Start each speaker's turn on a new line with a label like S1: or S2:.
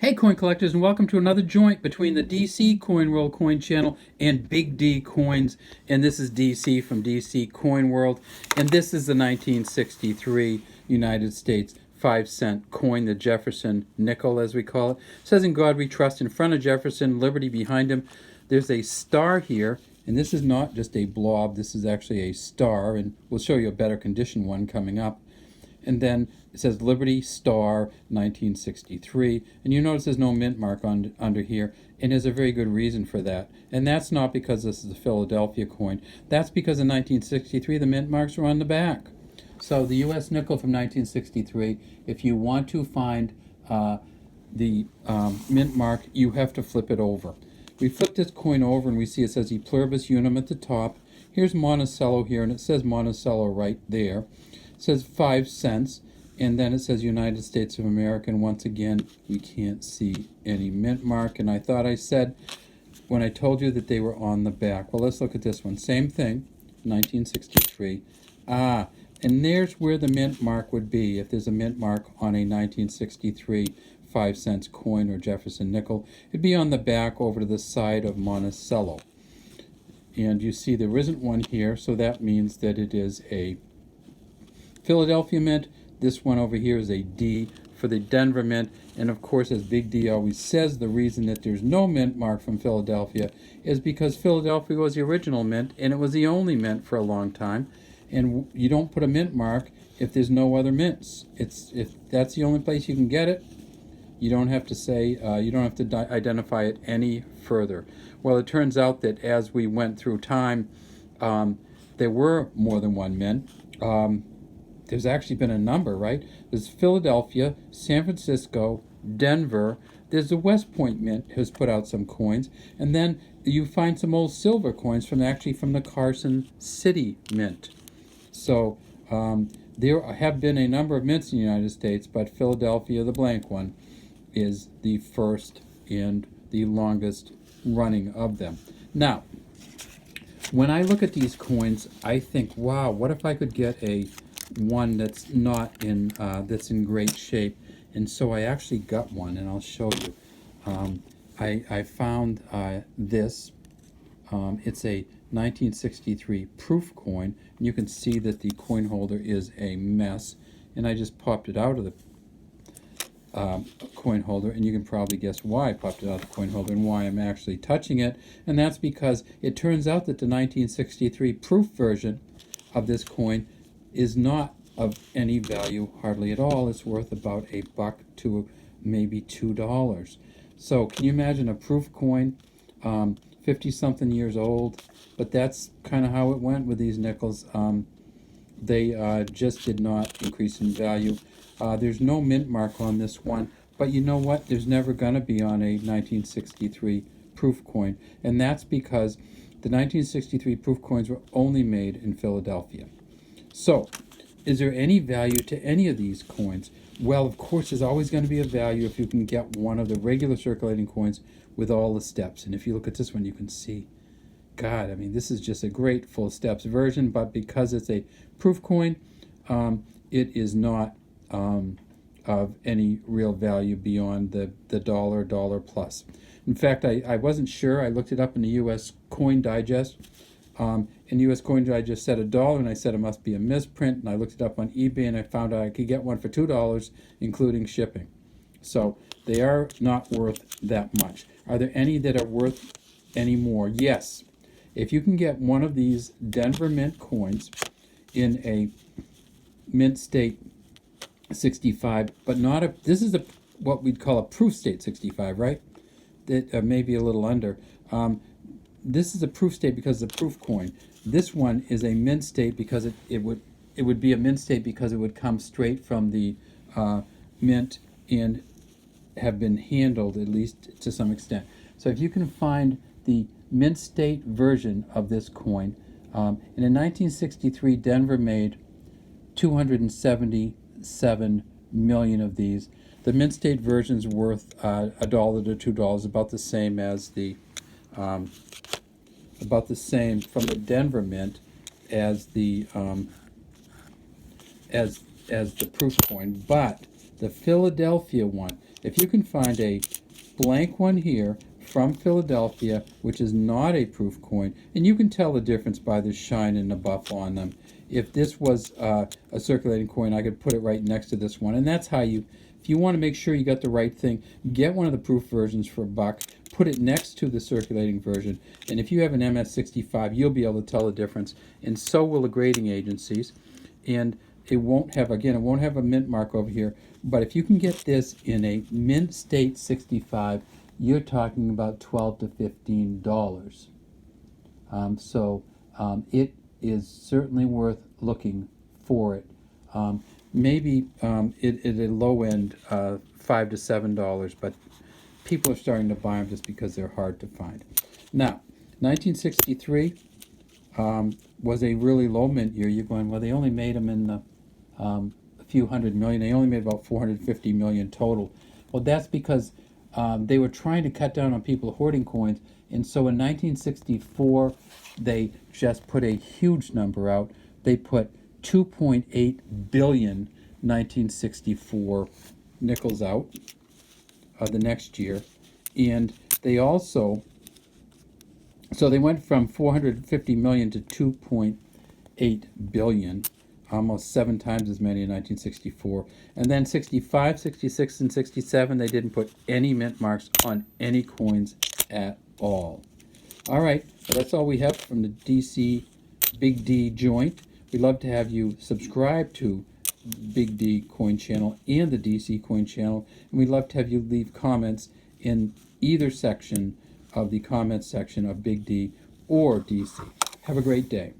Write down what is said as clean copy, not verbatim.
S1: Hey coin collectors, and welcome to another joint between the DC Coin Roll Coin Channel and Big D Coins. And this is DC from DC Coin World, and this is the 1963 United States 5-cent coin, the Jefferson Nickel as we call it. It says "In God We Trust" in front of Jefferson, liberty behind him. There's a star here, and this is not just a blob, this is actually a star, and we'll show you a better condition one coming up. And then it says Liberty Star 1963, and you notice there's no mint mark under here, and there's a very good reason for that. And that's not because this is a Philadelphia coin. That's because in 1963 the mint marks were on the back. So the U.S. nickel from 1963, if you want to find the mint mark, you have to flip it over. We flip this coin over and we see it says E pluribus unum at the top. Here's Monticello here, and it says Monticello right there. It says 5 cents, and then it says United States of America, and once again we can't see any mint mark. And I thought I said when I told you that they were on the back. Well, let's look at this one. Same thing, 1963. And there's where the mint mark would be if there's a mint mark on a 1963 5 cents coin or Jefferson nickel. It'd be on the back over to the side of Monticello. And you see there isn't one here, so that means that it is a Philadelphia mint. This one over here is a D for the Denver mint. And of course, as Big D always says, the reason that there's no mint mark from Philadelphia is because Philadelphia was the original mint, and it was the only mint for a long time. And you don't put a mint mark if there's no other mints. If that's the only place you can get it, you don't have to say, you don't have to identify it any further. Well, it turns out that as we went through time, there were more than one mint. There's actually been a number, right? There's Philadelphia, San Francisco, Denver. There's the West Point Mint has put out some coins, and then you find some old silver coins from the Carson City Mint. So there have been a number of mints in the United States, but Philadelphia, the blank one, is the first and the longest running of them. Now, when I look at these coins, I think, wow, what if I could get one that's not in that's in great shape? And so I actually got one, and I'll show you. I found this. It's a 1963 proof coin, and you can see that the coin holder is a mess, and I just popped it out of the coin holder, and you can probably guess why I popped it out of the coin holder and why I'm actually touching it. And that's because it turns out that the 1963 proof version of this coin is not of any value hardly at all. It's worth about $1 to maybe $2. So can you imagine a proof coin, 50-something years old? But that's kind of how it went with these nickels. They just did not increase in value. There's no mint mark on this one, but you know what? There's never going to be on a 1963 proof coin, and that's because the 1963 proof coins were only made in Philadelphia. So, is there any value to any of these coins? Well, of course, there's always going to be a value if you can get one of the regular circulating coins with all the steps. And if you look at this one, you can see, God, I mean, this is just a great full steps version, but because it's a proof coin, it is not of any real value beyond the dollar plus. In fact, I wasn't sure. I looked it up in the U.S. Coin Digest. And U.S. Coin Digest said $1, and I said it must be a misprint, and I looked it up on eBay, and I found out I could get one for $2, including shipping. So they are not worth that much. Are there any that are worth any more? Yes. If you can get one of these Denver Mint coins in a mint state 65, but not a, this is what we'd call a proof state 65, right? That maybe a little under. This is a proof state because it's a proof coin. This one is a mint state because it would be a mint state because it would come straight from the mint and have been handled, at least to some extent. So if you can find the mint state version of this coin, in 1963 Denver made 277 million of these. The mint state version's worth $1 to $2, about the same as the about the same from the Denver mint as the proof coin. But the Philadelphia one if you can find a blank one here from Philadelphia, which is not a proof coin, and you can tell the difference by the shine and the buff on them. If this was a circulating coin, I could put it right next to this one, and that's how you, if you want to make sure you got the right thing, get one of the proof versions for $1, put it next to the circulating version, and if you have an MS-65, you'll be able to tell the difference, and so will the grading agencies. And it won't have, again, it won't have a mint mark over here, but if you can get this in a mint state 65, you're talking about $12 to $15. It is certainly worth looking for it. Maybe at a low end, $5 to $7, but people are starting to buy them just because they're hard to find. Now, 1963 was a really low mint year. You're going, well, they only made them in the a few hundred million. They only made about 450 million total. Well, that's because they were trying to cut down on people hoarding coins, and so in 1964 they just put a huge number out. They put 2.8 billion 1964 nickels out the next year, and they also, so they went from 450 million to 2.8 billion, almost 7 times as many in 1964. And then 65, 66, and 67, they didn't put any mint marks on any coins at all. All right, so that's all we have from the DC Big D joint. We'd love to have you subscribe to Big D Coin Channel and the DC Coin Channel, and we'd love to have you leave comments in either section of the comments section of Big D or DC. Have a great day.